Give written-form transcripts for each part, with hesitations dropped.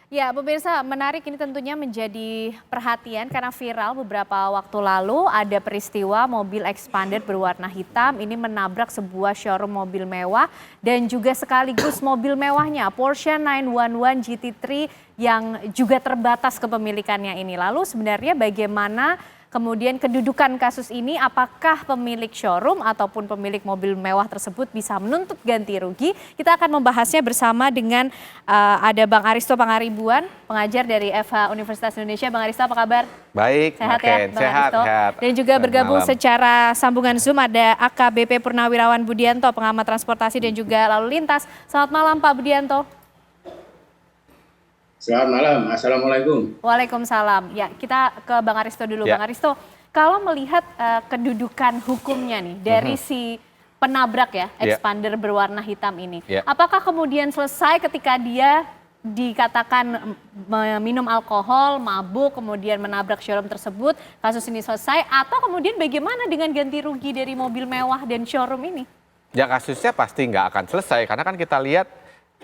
Ya, pemirsa, menarik ini tentunya menjadi perhatian karena viral beberapa waktu lalu ada peristiwa mobil expander berwarna hitam ini menabrak sebuah showroom mobil mewah dan juga sekaligus mobil mewahnya Porsche 911 GT3 yang juga terbatas kepemilikannya ini. Lalu sebenarnya bagaimana kemudian kedudukan kasus ini, apakah pemilik showroom ataupun pemilik mobil mewah tersebut bisa menuntut ganti rugi? Kita akan membahasnya bersama dengan ada Bang Aristo Pangaribuan, pengajar dari FH Universitas Indonesia. Bang Aristo, apa kabar? Baik, Sehat ya, Bang sehat, Aristo. sehat. Dan juga bergabung Malam. secara sambungan Zoom ada AKBP Purnawirawan Budianto, pengamat transportasi dan juga lalu lintas. Selamat malam Pak Budianto. Selamat malam, Assalamualaikum. Waalaikumsalam. Ya, kita ke Bang Aristo dulu. Ya. Bang Aristo, kalau melihat kedudukan hukumnya nih dari si penabrak ya, expander berwarna hitam ini, apakah kemudian selesai ketika dia dikatakan meminum alkohol, mabuk, kemudian menabrak showroom tersebut, kasus ini selesai, atau kemudian bagaimana dengan ganti rugi dari mobil mewah dan showroom ini? Ya kasusnya pasti nggak akan selesai karena kan kita lihat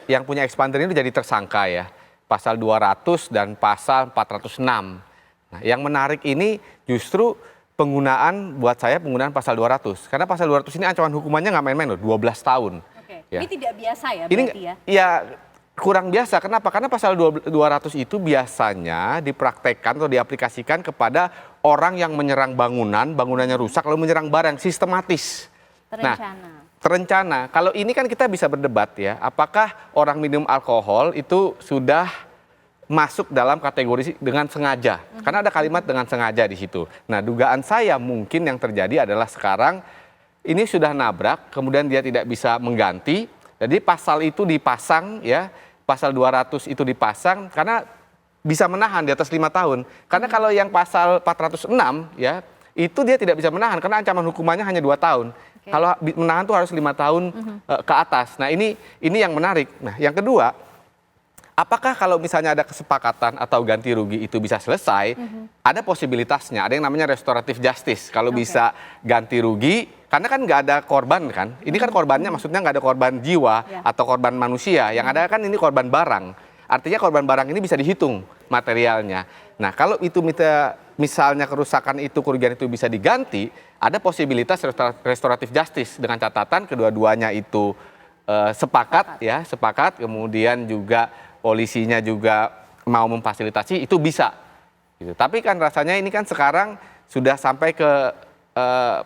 yang punya expander ini jadi tersangka ya. Pasal 200 dan pasal 406. Nah, yang menarik ini justru penggunaan pasal 200. Karena pasal 200 ini ancaman hukumannya nggak main-main loh, 12 tahun. Oke. Ya. Ini tidak biasa ya Ini berarti ya? ya kurang biasa. Kenapa? Karena pasal 200 itu biasanya dipraktekkan atau diaplikasikan kepada orang yang menyerang bangunannya rusak lalu menyerang barang sistematis. Terencana. Kalau ini kan kita bisa berdebat ya, apakah orang minum alkohol itu sudah masuk dalam kategori dengan sengaja? Karena ada kalimat dengan sengaja di situ. Nah, dugaan saya mungkin yang terjadi adalah sekarang ini sudah nabrak, kemudian dia tidak bisa mengganti. Jadi pasal itu dipasang ya, pasal 200 itu dipasang karena bisa menahan di atas 5 tahun. Karena kalau yang pasal 406 ya, itu dia tidak bisa menahan karena ancaman hukumannya hanya 2 tahun. Kalau menahan tuh harus 5 tahun ke atas. Nah ini yang menarik. Nah yang kedua, apakah kalau misalnya ada kesepakatan atau ganti rugi itu bisa selesai? Ada posibilitasnya, ada yang namanya restoratif justice. Kalau bisa ganti rugi, karena kan nggak ada korban kan. Ini kan korbannya maksudnya nggak ada korban jiwa atau korban manusia. Yang ada kan ini korban barang. Artinya korban barang ini bisa dihitung materialnya. Nah kalau itu misalnya kerusakan itu, kerugian itu bisa diganti, ada posibilitas restoratif justice dengan catatan kedua-duanya itu sepakat, kemudian juga polisinya juga mau memfasilitasi, itu bisa. Gitu. Tapi kan rasanya ini kan sekarang sudah sampai ke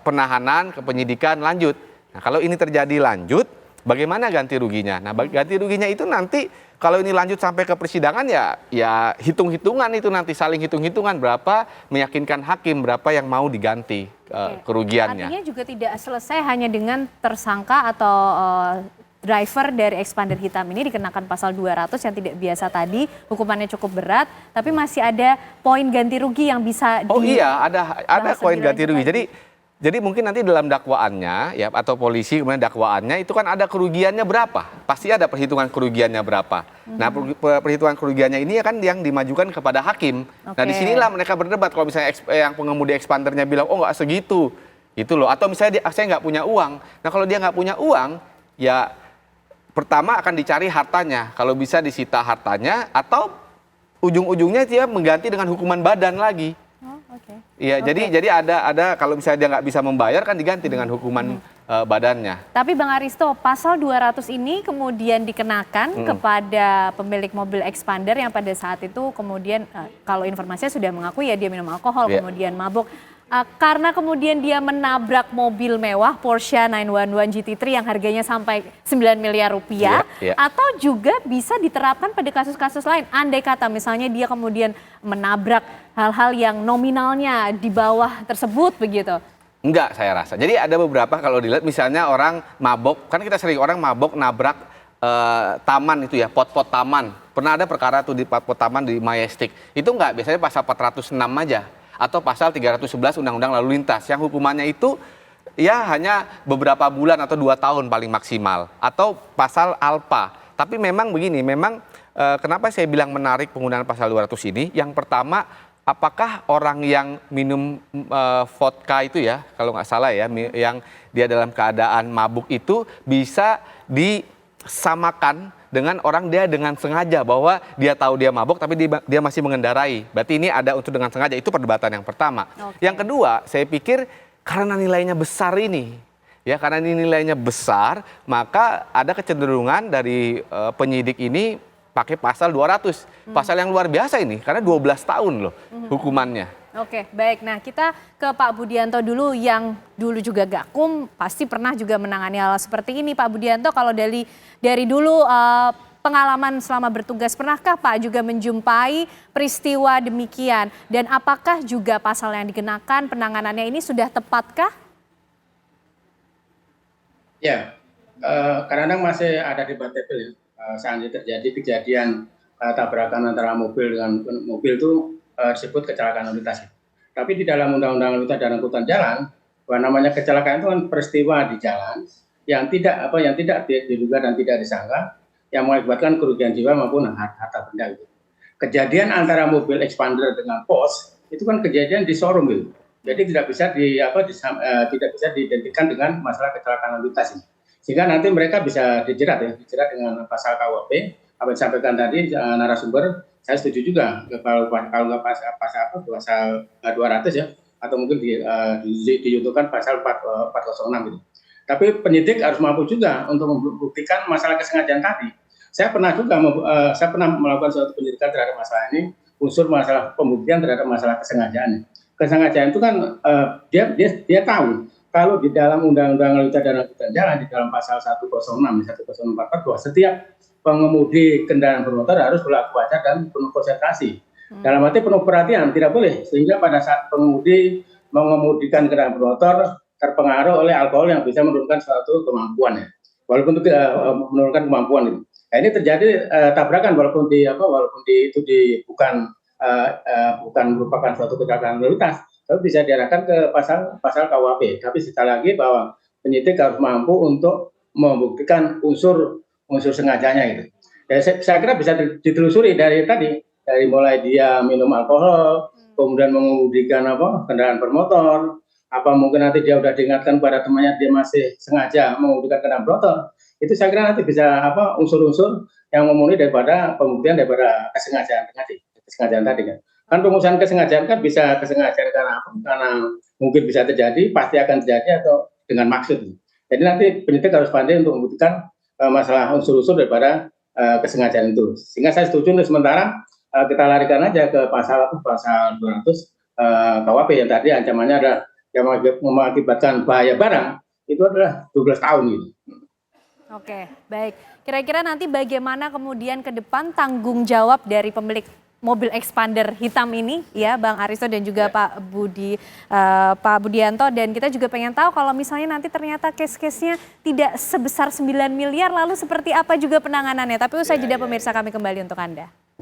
penahanan, ke penyidikan lanjut. Nah kalau ini terjadi lanjut, bagaimana ganti ruginya? Nah ganti ruginya itu nanti kalau ini lanjut sampai ke persidangan ya hitung-hitungan itu nanti saling hitung-hitungan berapa meyakinkan hakim berapa yang mau diganti kerugiannya. Artinya juga tidak selesai hanya dengan tersangka atau driver dari expander hitam ini dikenakan pasal 200 yang tidak biasa tadi, hukumannya cukup berat, tapi masih ada poin ganti rugi yang bisa ada poin ganti rugi. Jadi mungkin nanti dalam dakwaannya ya atau polisi kemudian dakwaannya itu kan ada kerugiannya berapa? Pasti ada perhitungan kerugiannya berapa. Nah, perhitungan kerugiannya ini kan yang dimajukan kepada hakim. Nah, disinilah mereka berdebat kalau misalnya yang pengemudi expandernya bilang oh nggak segitu. Itu loh, atau misalnya saya nggak punya uang. Nah, kalau dia nggak punya uang, ya pertama akan dicari hartanya. Kalau bisa disita hartanya atau ujung-ujungnya dia mengganti dengan hukuman badan lagi. Iya, jadi ada kalau misalnya dia nggak bisa membayar kan diganti dengan hukuman badannya. Tapi Bang Aristo, pasal 200 ini kemudian dikenakan kepada pemilik mobil expander yang pada saat itu kemudian kalau informasinya sudah mengakui ya dia minum alkohol, kemudian mabuk. Karena kemudian dia menabrak mobil mewah Porsche 911 GT3 yang harganya sampai 9 miliar rupiah, atau juga bisa diterapkan pada kasus-kasus lain. Andai kata misalnya dia kemudian menabrak hal-hal yang nominalnya di bawah tersebut begitu. Enggak, saya rasa. Jadi ada beberapa kalau dilihat misalnya orang mabok, kan kita sering orang mabok nabrak taman itu ya, pot-pot taman. Pernah ada perkara tuh di pot taman di Majestic. Itu enggak, biasanya pasal 406 aja. Atau pasal 311 Undang-Undang Lalu Lintas yang hukumannya itu ya hanya beberapa bulan atau 2 tahun paling maksimal. Atau pasal ALPA. Tapi memang begini, kenapa saya bilang menarik penggunaan pasal 200 ini? Yang pertama, apakah orang yang minum vodka itu ya, kalau nggak salah ya, yang dia dalam keadaan mabuk itu bisa disamakan dengan orang dia dengan sengaja bahwa dia tahu dia mabok tapi dia masih mengendarai. Berarti ini ada unsur dengan sengaja, itu perdebatan yang pertama. Yang kedua, saya pikir karena nilainya besar ini, ya karena ini nilainya besar, maka ada kecenderungan dari penyidik ini pakai pasal 200. Pasal yang luar biasa ini karena 12 tahun loh hukumannya. Oke, baik. Nah, kita ke Pak Budianto dulu yang dulu juga Gakum, pasti pernah juga menangani hal seperti ini. Pak Budianto, kalau dari dulu pengalaman selama bertugas, pernahkah Pak juga menjumpai peristiwa demikian? Dan apakah juga pasal yang dikenakan penanganannya ini sudah tepatkah? Ya, kadang-kadang masih ada debatable ya. Seandainya terjadi kejadian tabrakan antara mobil dengan mobil itu disebut kecelakaan lalu lintas. Tapi di dalam Undang-Undang Lalu Lintas dan Angkutan Jalan, bahwa namanya kecelakaan itu kan peristiwa di jalan yang tidak diduga dan tidak disangka, yang mengakibatkan kerugian jiwa maupun harta benda. Gitu. Kejadian antara mobil expander dengan pos itu kan kejadian di showroom gitu. Jadi tidak bisa diidentikan dengan masalah kecelakaan lalu lintas ini. Sehingga nanti mereka bisa dijerat dengan pasal KUHP. Apa yang disampaikan tadi narasumber, saya setuju juga kalau nggak pasal 200 ya, atau mungkin dijuntukan pasal 406 gitu. Tapi penyidik harus mampu juga untuk membuktikan masalah kesengajaan tadi. Saya pernah melakukan suatu penyidikan terhadap masalah ini, unsur masalah pembuktian terhadap masalah kesengajaan. Kesengajaan itu kan dia tahu kalau di dalam Undang-Undang Lalu Lintas dan Angkutan Jalan di dalam pasal 106, 1044 bahwa setiap pengemudi kendaraan bermotor harus berlaku wajar dan penuh konsentrasi. Dalam arti penuh perhatian, tidak boleh. Sehingga pada saat pengemudi mengemudikan kendaraan bermotor terpengaruh oleh alkohol yang bisa menurunkan suatu kemampuan ya. Walaupun itu menurunkan kemampuan itu. Nah, ini terjadi tabrakan walaupun bukan merupakan suatu kecelakaan lalu lintas, tapi bisa diarahkan ke pasal KUHP. Tapi sekali lagi bahwa penyidik harus mampu untuk membuktikan unsur sengajanya gitu. Ya, saya kira bisa ditelusuri dari mulai dia minum alkohol, kemudian mengemudikan kendaraan bermotor, apa mungkin nanti dia sudah diingatkan pada temannya dia masih sengaja mengemudikan kendaraan bermotor. Itu saya kira nanti bisa unsur-unsur yang memenuhi daripada pembuktian daripada kesengajaan tadi kan. Kan pengusahaan kesengajaan kan bisa kesengajaan karena mungkin bisa terjadi, pasti akan terjadi atau dengan maksud. Jadi nanti penyidik harus pandai untuk membuktikan masalah unsur-unsur daripada kesengajaan itu. Sehingga saya setuju untuk sementara kita larikan aja ke pasal 200 KUHP yang tadi ancamannya adalah yang mengakibatkan bahaya barang itu adalah 12 tahun gitu. Oke, baik. Kira-kira nanti bagaimana kemudian ke depan tanggung jawab dari pemilik mobil expander hitam ini ya Bang Aristo dan juga Pak Budianto, dan kita juga pengen tahu kalau misalnya nanti ternyata case-case-nya tidak sebesar 9 miliar lalu seperti apa juga penanganannya. Tapi usai jeda pemirsa, kami kembali untuk Anda.